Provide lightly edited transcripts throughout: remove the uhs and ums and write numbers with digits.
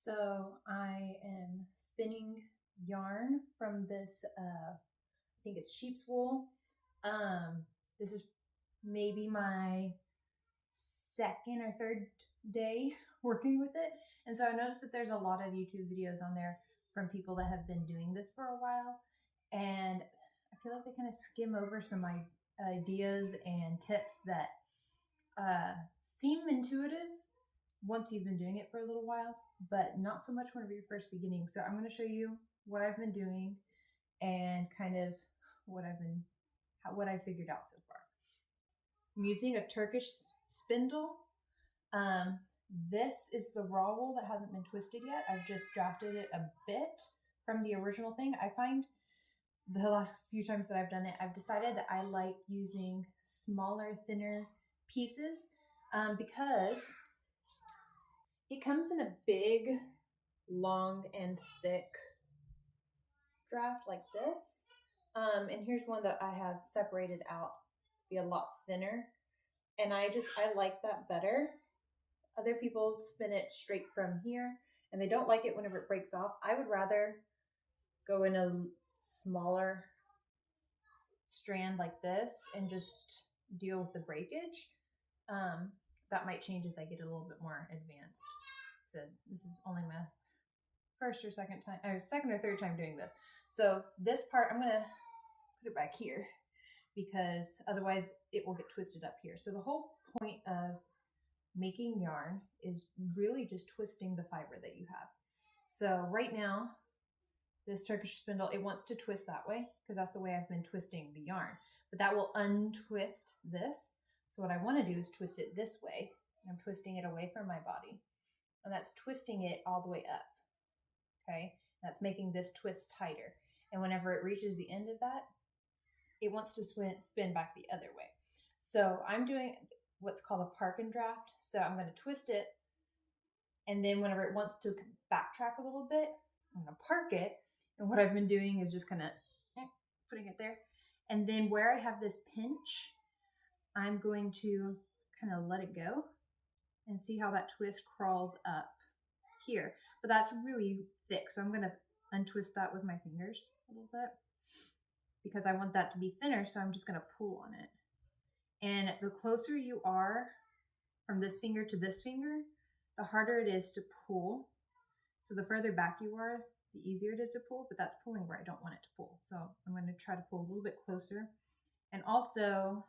So I am spinning yarn from this, I think it's sheep's wool. This is maybe my second or third day working with it. And so I noticed that there's a lot of YouTube videos on there from people that have been doing this for a while. And I feel like they kind of skim over some ideas and tips that seem intuitive once you've been doing it for a little while, but not so much whenever you're first beginning. So I'm going to show you what I've been doing and kind of what I figured out so far. I'm using a Turkish spindle. This is the raw wool that hasn't been twisted yet. I've just drafted it a bit from the original thing. I find the last few times that I've done it, I've decided that I like using smaller, thinner pieces because it comes in a big, long, and thick draft like this. And here's one that I have separated out to be a lot thinner. And I like that better. Other people spin it straight from here and they don't like it whenever it breaks off. I would rather go in a smaller strand like this and just deal with the breakage. That might change as I get a little bit more advanced. So this is only my second or third time doing this. So this part, I'm gonna put it back here because otherwise it will get twisted up here. So the whole point of making yarn is really just twisting the fiber that you have. So right now, this Turkish spindle, it wants to twist that way because that's the way I've been twisting the yarn, but that will untwist this. So what I want to do is twist it this way. I'm twisting it away from my body, and that's twisting it all the way up. Okay, that's making this twist tighter. And whenever it reaches the end of that, it wants to spin back the other way. So I'm doing what's called a park and draft. So I'm going to twist it, and then whenever it wants to backtrack a little bit, I'm going to park it. And what I've been doing is just kind of putting it there. And then where I have this pinch, I'm going to kind of let it go and see how that twist crawls up here. But that's really thick, so I'm going to untwist that with my fingers a little bit because I want that to be thinner, so I'm just going to pull on it. And the closer you are from this finger to this finger, the harder it is to pull. So the further back you are, the easier it is to pull, but that's pulling where I don't want it to pull. So I'm going to try to pull a little bit closer. And also,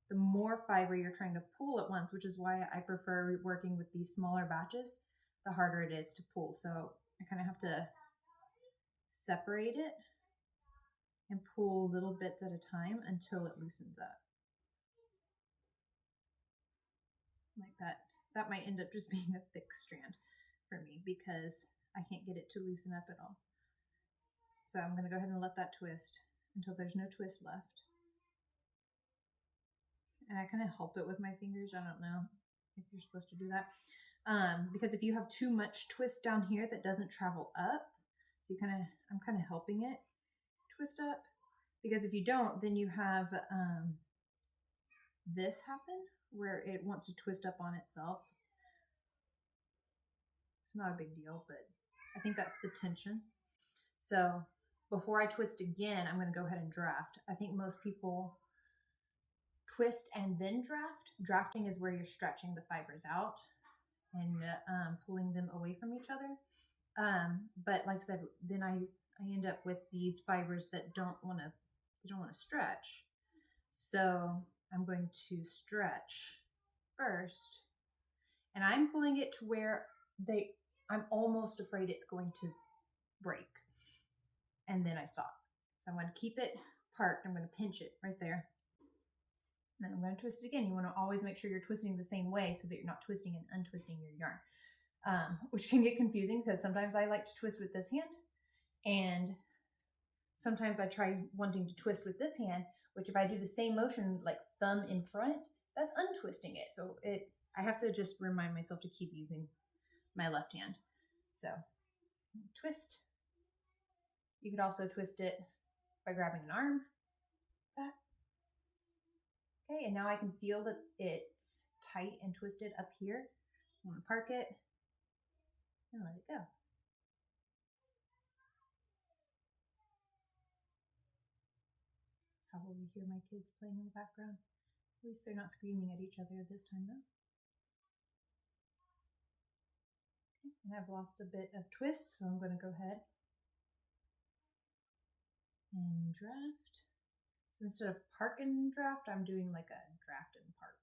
the more fiber you're trying to pull at once, which is why I prefer working with these smaller batches, the harder it is to pull. So I kind of have to separate it and pull little bits at a time until it loosens up. Like that. That might end up just being a thick strand for me because I can't get it to loosen up at all. So I'm going to go ahead and let that twist until there's no twist left. And I kind of help it with my fingers. I don't know if you're supposed to do that. Because if you have too much twist down here that doesn't travel up, so I'm kind of helping it twist up. Because if you don't, then you have this happen where it wants to twist up on itself. It's not a big deal, but I think that's the tension. So before I twist again, I'm going to go ahead and draft. I think most people twist and then draft. Drafting is where you're stretching the fibers out and pulling them away from each other. But like I said, then I end up with these fibers that don't want to stretch. So I'm going to stretch first, and I'm pulling it to where I'm almost afraid it's going to break, and then I stop. So I'm going to keep it parked. I'm going to pinch it right there. And then I'm going to twist it again. You want to always make sure you're twisting the same way so that you're not twisting and untwisting your yarn, which can get confusing because sometimes I like to twist with this hand, and sometimes I try wanting to twist with this hand, which if I do the same motion, like thumb in front, that's untwisting it. So I have to just remind myself to keep using my left hand. So twist. You could also twist it by grabbing an arm. That. Okay, and now I can feel that it's tight and twisted up here. I'm going to park it. and let it go. Probably hear my kids playing in the background. At least they're not screaming at each other this time though. Okay. And I've lost a bit of twist, so I'm going to go ahead and draft. So instead of park and draft, I'm doing like a draft and park.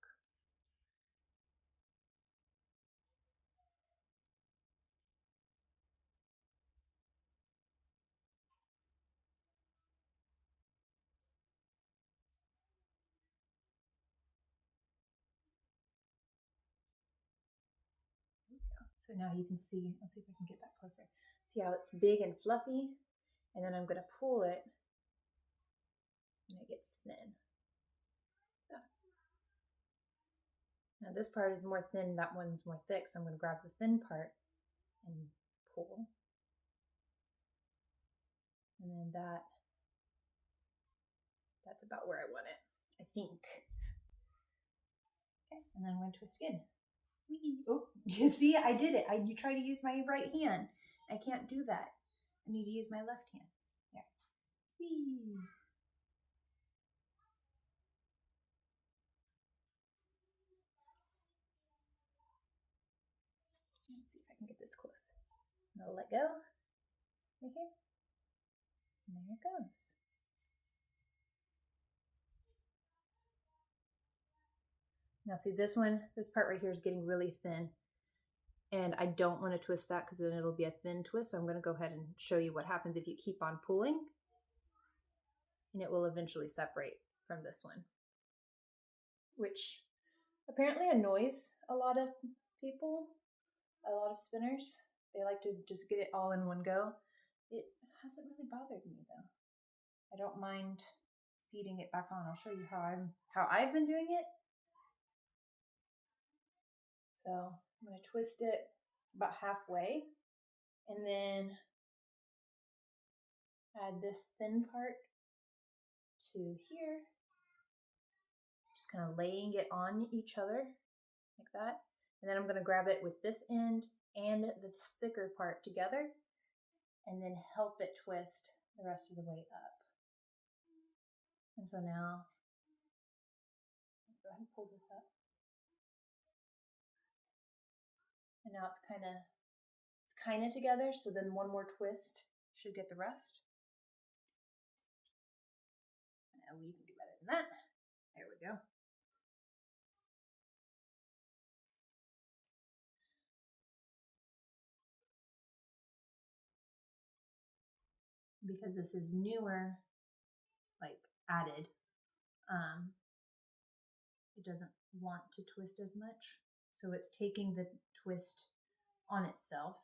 So now you can see, let's see if I can get that closer. See how it's big and fluffy? And then I'm going to pull it and it gets thin. Yeah. Now this part is more thin, that one's more thick, so I'm going to grab the thin part and pull. And then that's about where I want it, I think. Okay, and then I'm going to twist again. Whee! Oh, you see, I did it. You try to use my right hand. I can't do that. I need to use my left hand. There. Whee! Let's see if I can get this close. And I'll let go. Right here. And there it goes. Now see this part right here is getting really thin. And I don't want to twist that because then it'll be a thin twist. So I'm going to go ahead and show you what happens if you keep on pulling. And it will eventually separate from this one. Which apparently annoys a lot of people, a lot of spinners. They like to just get it all in one go. It hasn't really bothered me though. I don't mind feeding it back on. I'll show you how I've been doing it. So I'm going to twist it about halfway and then add this thin part to here. Just kind of laying it on each other like that. And then I'm going to grab it with this end and this thicker part together and then help it twist the rest of the way up. And so now, go ahead and pull this up. And now it's kind of together, so then one more twist should get the rest. And we can do better than that. There we go. Because this is newer, like added, it doesn't want to twist as much. So it's taking the twist on itself.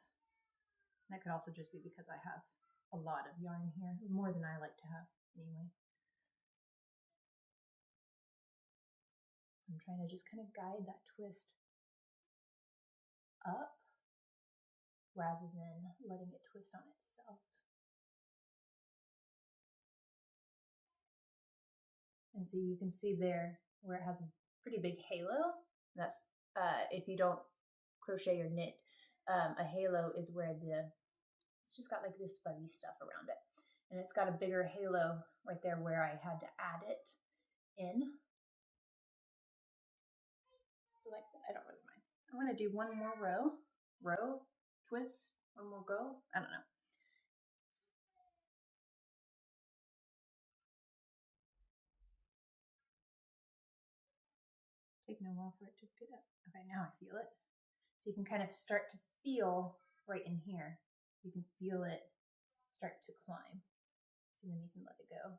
That could also just be because I have a lot of yarn here, more than I like to have anyway. I'm trying to just kind of guide that twist up rather than letting it twist on itself. And so you can see there where it has a pretty big halo. That's if you don't crochet or knit, a halo is where it's just got like this fuzzy stuff around it. And it's got a bigger halo right there where I had to add it in. Like I said, I don't really mind. I'm going to do one more row, twist, one more go. I don't know. Taking a while for it to get up. Okay, now I feel it. So you can kind of start to feel right in here. You can feel it start to climb. So then you can let it go.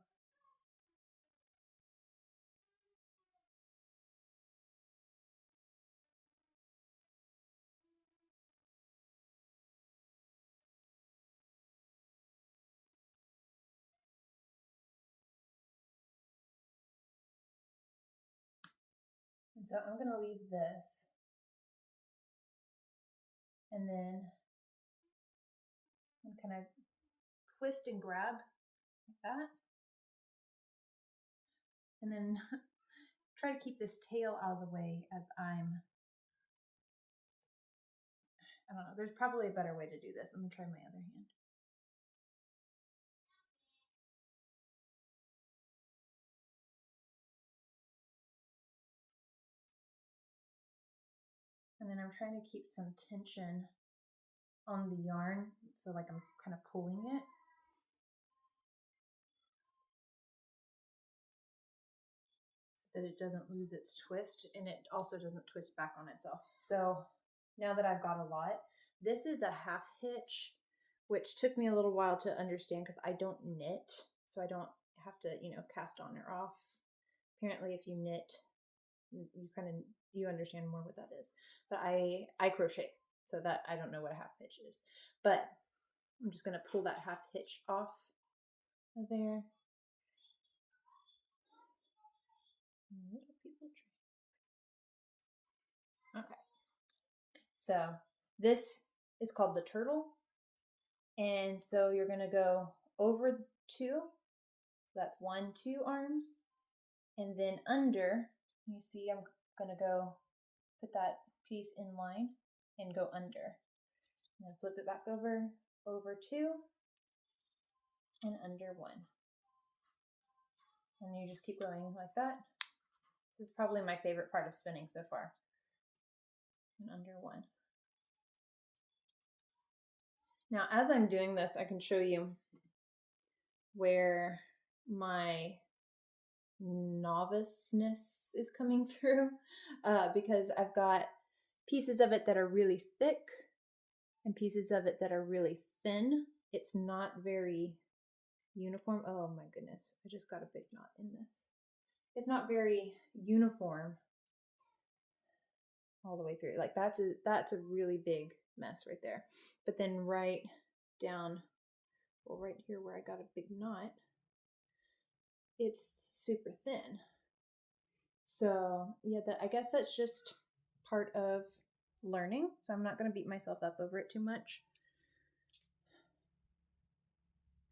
And so I'm going to leave this. And then I'm kind of twist and grab like that. And then try to keep this tail out of the way as I'm I don't know. There's probably a better way to do this. Let me try my other hand. And then I'm trying to keep some tension on the yarn. So like I'm kind of pulling it. So that it doesn't lose its twist, and it also doesn't twist back on itself. So now that I've got a lot, this is a half hitch, which took me a little while to understand because I don't knit. So I don't have to, cast on or off. Apparently if you knit, you understand more what that is. But I crochet, so that I don't know what a half hitch is. But I'm just going to pull that half hitch off of there. Okay. So this is called the turtle. And so you're going to go over 2. So that's 1, 2 arms. And then under, you see I'm going to go put that piece in line and go under. And then flip it back over 2, and under 1. And you just keep going like that. This is probably my favorite part of spinning so far. And under 1. Now, as I'm doing this, I can show you where my noviceness is coming through, because I've got pieces of it that are really thick and pieces of it that are really thin. It's not very uniform. Oh my goodness, I just got a big knot in this. It's not very uniform all the way through. Like that's a really big mess right there. But then right down, well, right here where I got a big knot, it's super thin. So yeah, I guess that's just part of learning. So I'm not going to beat myself up over it too much.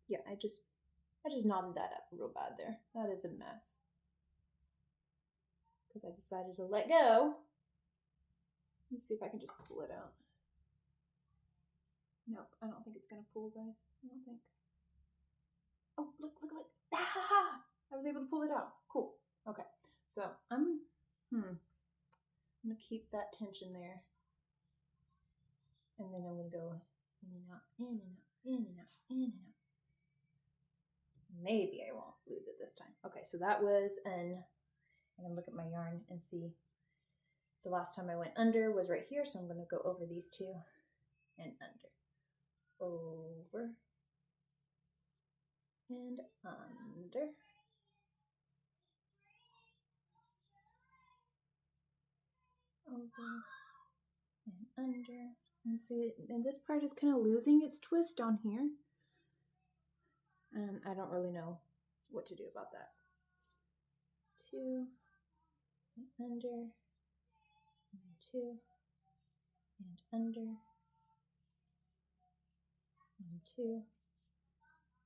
Yeah, I just knotted that up real bad there. That is a mess. Because I decided to let go. Let me see if I can just pull it out. Nope, I don't think it's going to pull, guys. I don't think. Oh, look. Ah! I was able to pull it out. Cool. Okay. So I'm going to keep that tension there. And then I'm going to go in and out, in and out, in and out, in and out. Maybe I won't lose it this time. Okay, so that was I'm going to look at my yarn and see. The last time I went under was right here, so I'm going to go over these 2 and under. Over and under. Over and under. And see, and this part is kind of losing its twist on here. And I don't really know what to do about that. 2 and under. And 2 and under. And 2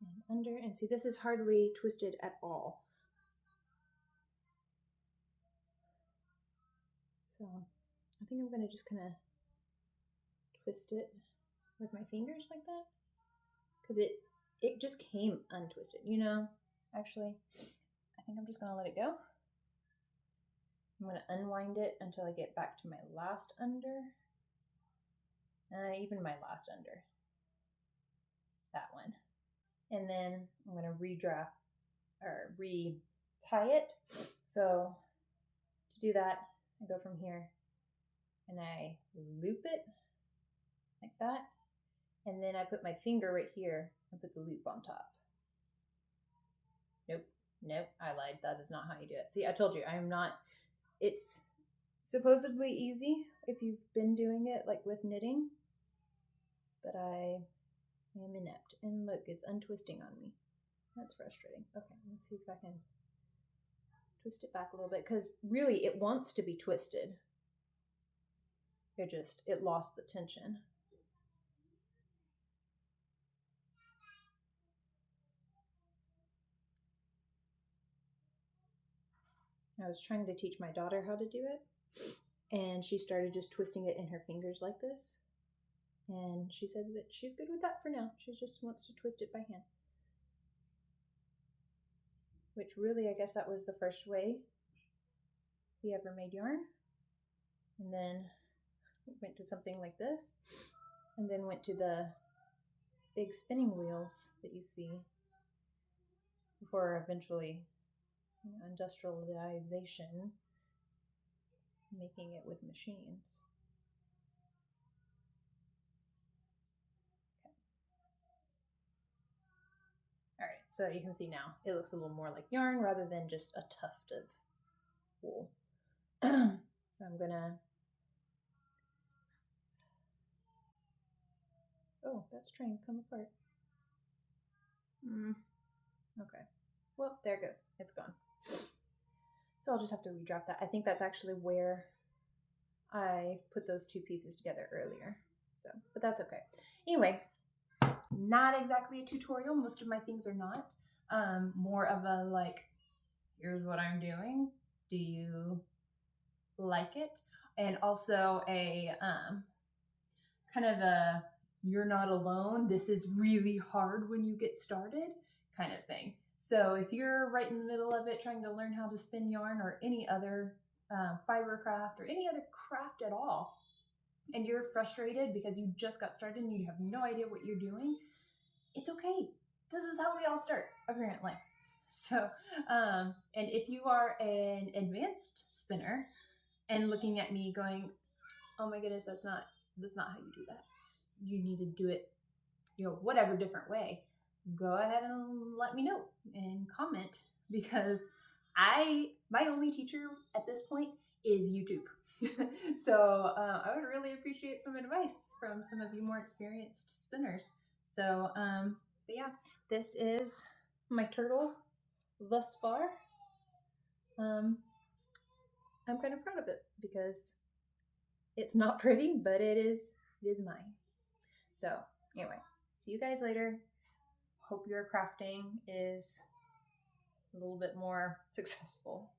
and under. And see, this is hardly twisted at all. So I think I'm going to just kind of twist it with my fingers like that, because it just came untwisted, actually. I think I'm just going to let it go. I'm going to unwind it until I get back to my last under, even my last under, that one. And then I'm going to redraft or re-tie it. So to do that, I go from here and I loop it like that. And then I put my finger right here and put the loop on top. Nope, I lied. That is not how you do it. See, I told you, I am not, it's supposedly easy if you've been doing it like with knitting, but I am inept. And look, it's untwisting on me. That's frustrating. Okay, let's see if I can twist it back a little bit, because really it wants to be twisted. It lost the tension. I was trying to teach my daughter how to do it, and she started just twisting it in her fingers like this. And she said that she's good with that for now. She just wants to twist it by hand. Which really, I guess that was the first way we ever made yarn. And then went to something like this. And then went to the big spinning wheels that you see before eventually industrialization, making it with machines. Okay. All right, so you can see now it looks a little more like yarn rather than just a tuft of wool. So I'm gonna, oh, that's trying to come apart. Okay, well, there it goes, it's gone. So I'll just have to redrop that. I think that's actually where I put those two pieces together earlier. So, but that's okay. Anyway, not exactly a tutorial. Most of my things are not. More of a like, here's what I'm doing. Do you like it? And also a kind of a, you're not alone. This is really hard when you get started kind of thing. So if you're right in the middle of it, trying to learn how to spin yarn or any other fiber craft or any other craft at all, and you're frustrated because you just got started and you have no idea what you're doing, it's okay. This is how we all start, apparently. So, and if you are an advanced spinner and looking at me going, oh my goodness, that's not how you do that. You need to do it, whatever different way. Go ahead and let me know and comment, because my only teacher at this point is YouTube. So I would really appreciate some advice from some of you more experienced spinners. So, but yeah, this is my turtle thus far. I'm kind of proud of it because it's not pretty, but it is mine. So anyway, see you guys later. Hope your crafting is a little bit more successful.